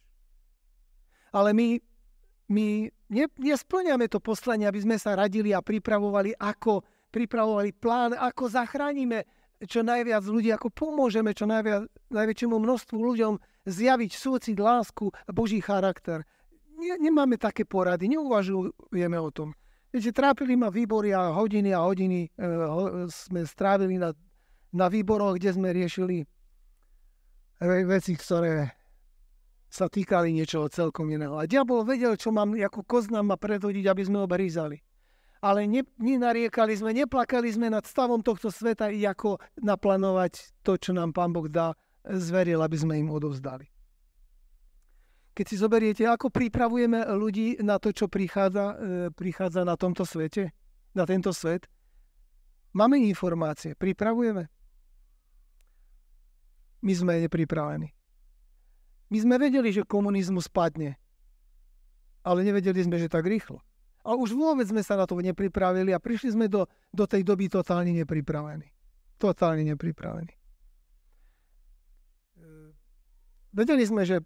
Ale my nesplňame to poslanie, aby sme sa radili a pripravovali plán, ako zachránime čo najviac ľudí, ako pomôžeme čo najväčšiemu množstvu ľuďom zjaviť súcit, lásku a Boží charakter. Nemáme také porady, neuvažujeme o tom. Viete, trápili ma výbory a hodiny sme strávili na výboroch, kde sme riešili veci, ktoré sa týkali niečoho celkom iného. A diabol vedel, čo mám, ako koz nám má predhodiť, aby sme ho brízali. Ale nenariekali sme, neplakali sme nad stavom tohto sveta, i ako naplánovať to, čo nám Pán Boh zveril, aby sme im odovzdali. Keď si zoberiete, ako pripravujeme ľudí na to, čo prichádza na tomto svete, na tento svet, máme informácie, pripravujeme. My sme nepripravení. My sme vedeli, že komunizmus padne, ale nevedeli sme, že tak rýchlo. A už vôbec sme sa na to nepripravili a prišli sme do tej doby totálne nepripravení. Totálne nepripravení. Vedeli sme, že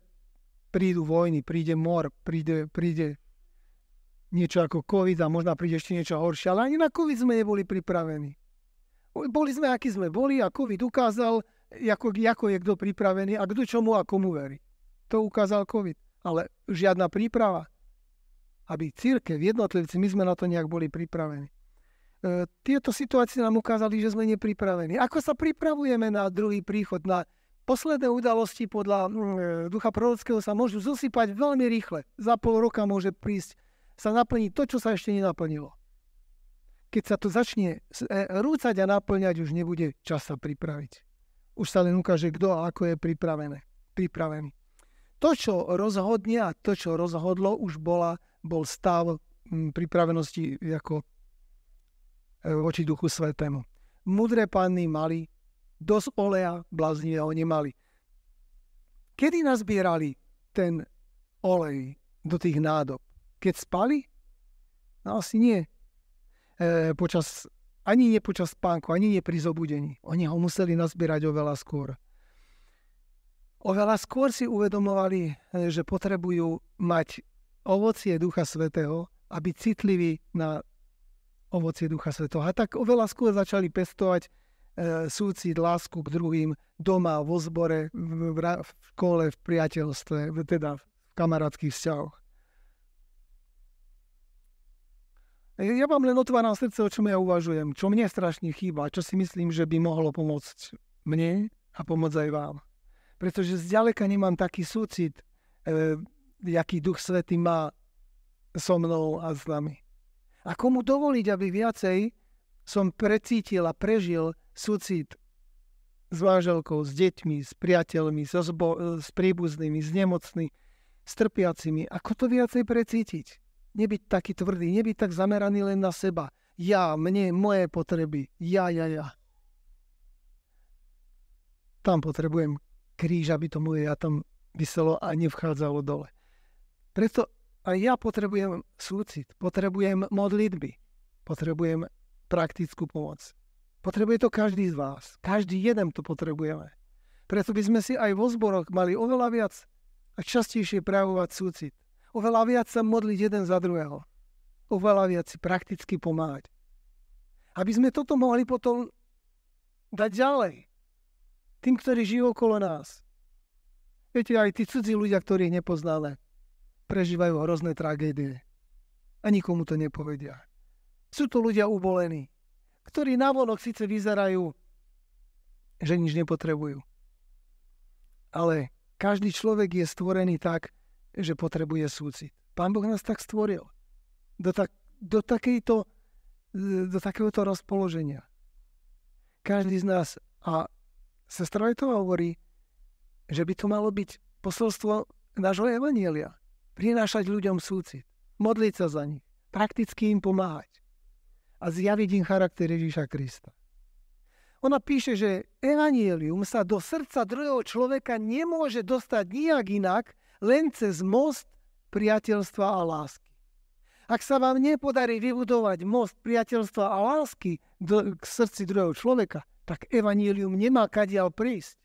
prídu vojny, príde mor, príde niečo ako COVID a možno príde ešte niečo horšie, ale ani na COVID sme neboli pripravení. Boli sme, akí sme boli a COVID ukázal, ako je kto pripravený a kto čomu a komu verí. To ukázal COVID. Ale žiadna príprava. Aby cirkev, jednotlivci, my sme na to nejak boli pripravení. Tieto situácie nám ukázali, že sme nepripravení. Ako sa pripravujeme na druhý príchod, na posledné udalosti podľa ducha prorockého sa môžu zosypať veľmi rýchle. Za pol roka môže prísť, sa naplniť to, čo sa ešte nenaplnilo. Keď sa to začne rúcať a naplňať, už nebude čas sa pripraviť. Už sa len ukáže, kto a ako je pripravený. To, čo rozhodne a to, čo rozhodlo, už bol stav pripravenosti ako voči Duchu Svätému. Múdre panny mali dosť oleja, blázni ho nemali. Kedy nazbierali ten olej do tých nádob? Keď spali? No asi nie. Ani nie počas spánku, ani nie pri zobudení. Oni ho museli nazbierať oveľa skôr. Oveľa skôr si uvedomovali, že potrebujú mať ovocie Ducha Svätého a byť citliví na ovocie Ducha Svätého. A tak oveľa skôr začali pestovať súcit, lásku k druhým doma, vo zbore, v škole, v priateľstve, teda v kamarátskych vzťahoch. Ja vám len otváram srdce, o čom ja uvažujem, čo mne strašne chýba, čo si myslím, že by mohlo pomôcť mne a pomôcť aj vám. Pretože zďaleka nemám taký súcit, jaký Duch Svätý má so mnou a s nami. A komu dovoliť, aby viacej som precítil a prežil súcit s manželkou, s deťmi, s priateľmi, s príbuznými, s nemocnými, s trpiacimi. Ako to viacej precítiť? Nebyť taký tvrdý, nebyť tak zameraný len na seba. Ja, mne, moje potreby. Ja. Tam potrebujem kríž, aby to moje ja tam viselo a nevchádzalo dole. Preto aj ja potrebujem súcit, potrebujem modlitby, potrebujem praktickú pomoc. Potrebuje to každý z vás. Každý jeden to potrebujeme. Preto by sme si aj vo zboroch mali oveľa viac a častejšie prejavovať súcit. Oveľa viac sa modliť jeden za druhého. Oveľa viac si prakticky pomáhať. Aby sme toto mohli potom dať ďalej. Tým, ktorí žijú okolo nás. Viete, aj tí cudzí ľudia, ktorých nepoznáme, prežívajú hrozné tragédie. A nikomu to nepovedia. Sú to ľudia ubolení, ktorí navonok síce vyzerajú, že nič nepotrebujú. Ale každý človek je stvorený tak, že potrebuje súcit. Pán Boh nás tak stvoril. Do takéhoto rozpoloženia. každý z nás. A sestra Letová hovorí, že by to malo byť posolstvo nášho evanjelia. Prinášať ľuďom súcit, modliť sa za nich, prakticky im pomáhať a zjaviť im charakter Ježiša Krista. Ona píše, že evanjelium sa do srdca druhého človeka nemôže dostať nijak inak, len cez most priateľstva a lásky. Ak sa vám nepodarí vybudovať most priateľstva a lásky k srdci druhého človeka, tak evanjelium nemá kadiaľ prísť.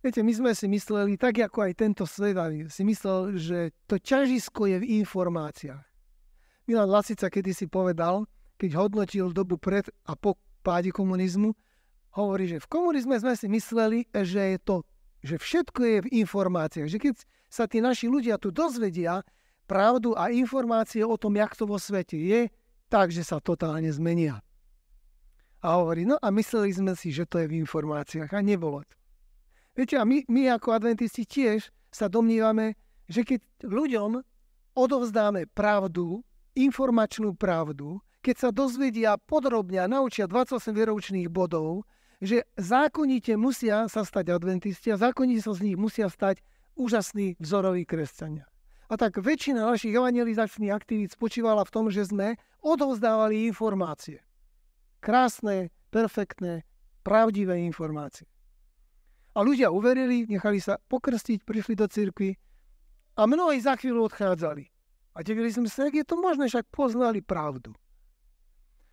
Viete, my sme si mysleli, tak ako aj tento svet si myslel, že to ťažisko je v informáciách. Milan Lasica kedysi povedal, keď hodnotil dobu pred a po páde komunizmu, hovorí, že v komunizme sme si mysleli, že všetko je v informáciách. Že keď sa tí naši ľudia tu dozvedia pravdu a informácie o tom, jak to vo svete je, takže sa totálne zmenia. A hovorí, no a mysleli sme si, že to je v informáciách a nebolo to. Viete, a my ako adventisti tiež sa domnívame, že keď ľuďom odovzdáme pravdu, informačnú pravdu, keď sa dozvedia podrobne a naučia 28 výročných bodov, že zákonite musia sa stať adventisti a zákonite sa z nich musia stať úžasní vzoroví kresťania. A tak väčšina našich evangelizačných aktivít spočívala v tom, že sme odovzdávali informácie. Krásne, perfektné, pravdivé informácie. A ľudia uverili, nechali sa pokrstiť, prišli do cirkvi a mnohí za chvíľu odchádzali. A divili sme sa, jak je to možné, však poznali pravdu.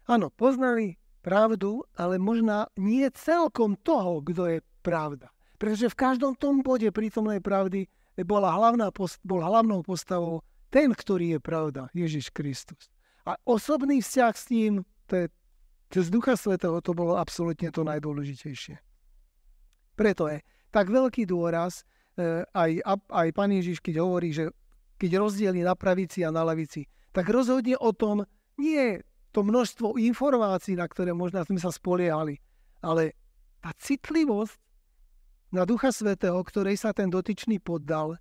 Áno, poznali pravdu, ale možno nie celkom toho, kto je pravda. Pretože v každom tom bode prítomnej pravdy bol hlavnou postavou ten, ktorý je pravda, Ježiš Kristus. A osobný vzťah s ním, cez Ducha Svätého, to bolo absolútne to najdôležitejšie. Preto je tak veľký dôraz, aj Pán Ježiš, keď hovorí, že keď rozdieli na pravici a na lavici, tak rozhodne o tom nie to množstvo informácií, na ktoré možno sme sa spoliehali, ale tá citlivosť na Ducha Svätého, ktorej sa ten dotyčný poddal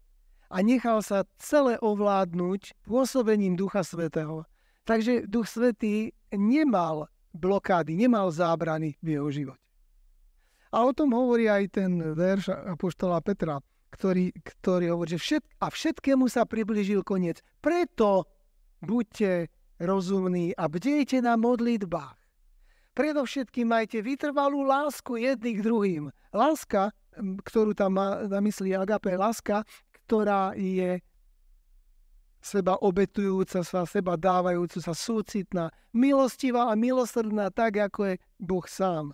a nechal sa celé ovládnuť pôsobením Ducha Svätého. Takže Duch Svätý nemal blokády, nemal zábrany v jeho živote. A o tom hovorí aj ten verš apoštola Petra, ktorý hovorí, že všetkému sa priblížil koniec. Preto buďte rozumní a bdejte na modlitbách. Predovšetkým majte vytrvalú lásku jedných k druhým. Láska, ktorú tam má na mysli agape, láska, ktorá je seba obetujúca sa, seba dávajúca sa, súcitná, milostivá a milosrdná, tak ako je Boh sám.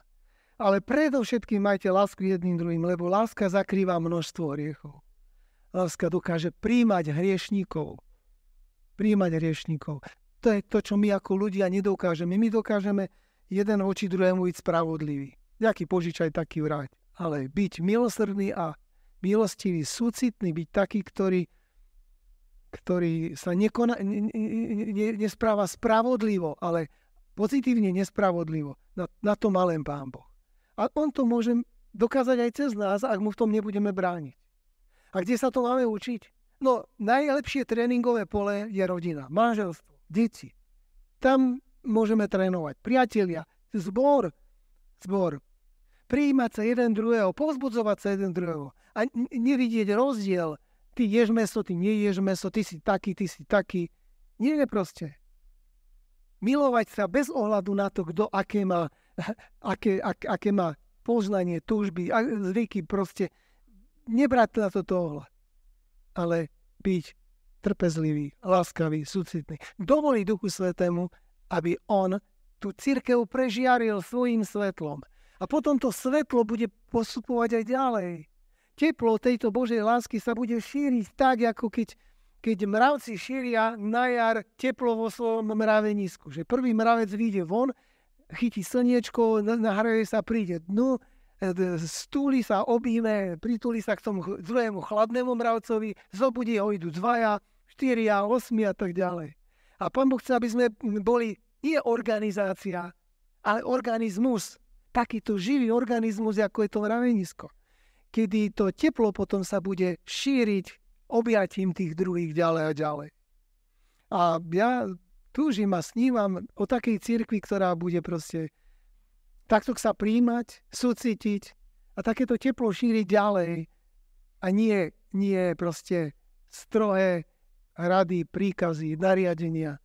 Ale predovšetkým majte lásku jedným druhým, lebo láska zakrýva množstvo hriechov. Láska dokáže príjmať hriešníkov. To je to, čo my ako ľudia nedokážeme. My dokážeme jeden voči druhému byť spravodlivý. Jaký požičaj, taký vráť. Ale byť milosrdný a milostivý, súcitný, byť taký, ktorý sa nespráva spravodlivo, ale pozitívne nespravodlivo. Na to má len Pán Boh. A on to môže dokázať aj cez nás, ak mu v tom nebudeme brániť. A kde sa to máme učiť? No, najlepšie tréningové pole je rodina, manželstvo, deti. Tam môžeme trénovať. Priatelia, zbor. Prijímať sa jeden druhého, povzbudzovať sa jeden druhého. A nevidieť rozdiel. Ty ješ meso, ty neješ meso, ty si taký. Nie proste. Milovať sa bez ohľadu na to, kto aké má poznanie, túžby, zvyky, proste nebrať na to ohľad, ale byť trpezlivý, láskavý, súcitný. Dovolí Duchu Svätému, aby on tú cirkev prežiaril svojím svetlom. A potom to svetlo bude postupovať aj ďalej. Teplo tejto Božej lásky sa bude šíriť tak, ako keď mravci šíria na jar teplo vo svojom mravenisku. Že prvý mravec vyjde von, chytí slniečko, nahraje sa, príde dnu, stúli sa, objíme, pritúli sa k tomu druhému chladnému mravcovi, zobudí ho, idú 2, 4, 8 a tak ďalej. A Pán Boh chce, aby sme boli nie organizácia, ale organizmus. Takýto živý organizmus, ako je to mravenisko. Kedy to teplo potom sa bude šíriť objatím tých druhých ďalej a ďalej. A ja túžim a snívam o takej cirkvi, ktorá bude proste takto sa príjmať, súcitiť a takéto teplo šíriť ďalej a nie proste strohé rady, príkazy, nariadenia.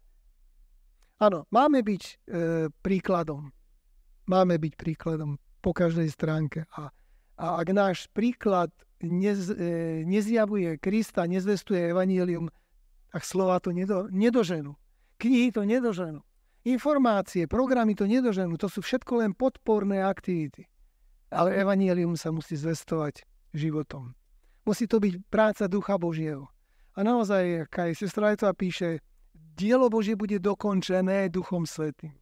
Áno, máme byť príkladom. Máme byť príkladom po každej stránke. A ak náš príklad nezjavuje Krista, nezvestuje evanjelium, tak slova to nedoženú. Knihy to nedoženú. Informácie, programy to nedoženú. To sú všetko len podporné aktivity. Ale evanjelium sa musí zvestovať životom. Musí to byť práca Ducha Božieho. A naozaj, ako aj sestra Ajtová píše, dielo Božie bude dokončené Duchom Svätým.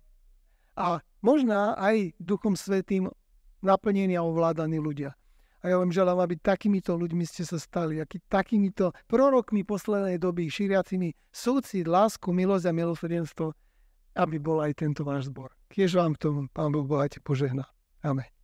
A možná aj Duchom Svätým naplnení a ovládaní ľudia. A ja vám želám, aby takýmito ľuďmi ste sa stali, takýmito prorokmi poslednej doby, šíriacimi súcit, lásku, milosť a milosrdenstvo, aby bol aj tento váš zbor. Kiež vám k tomu Pán Boh bohate požehná. Amen.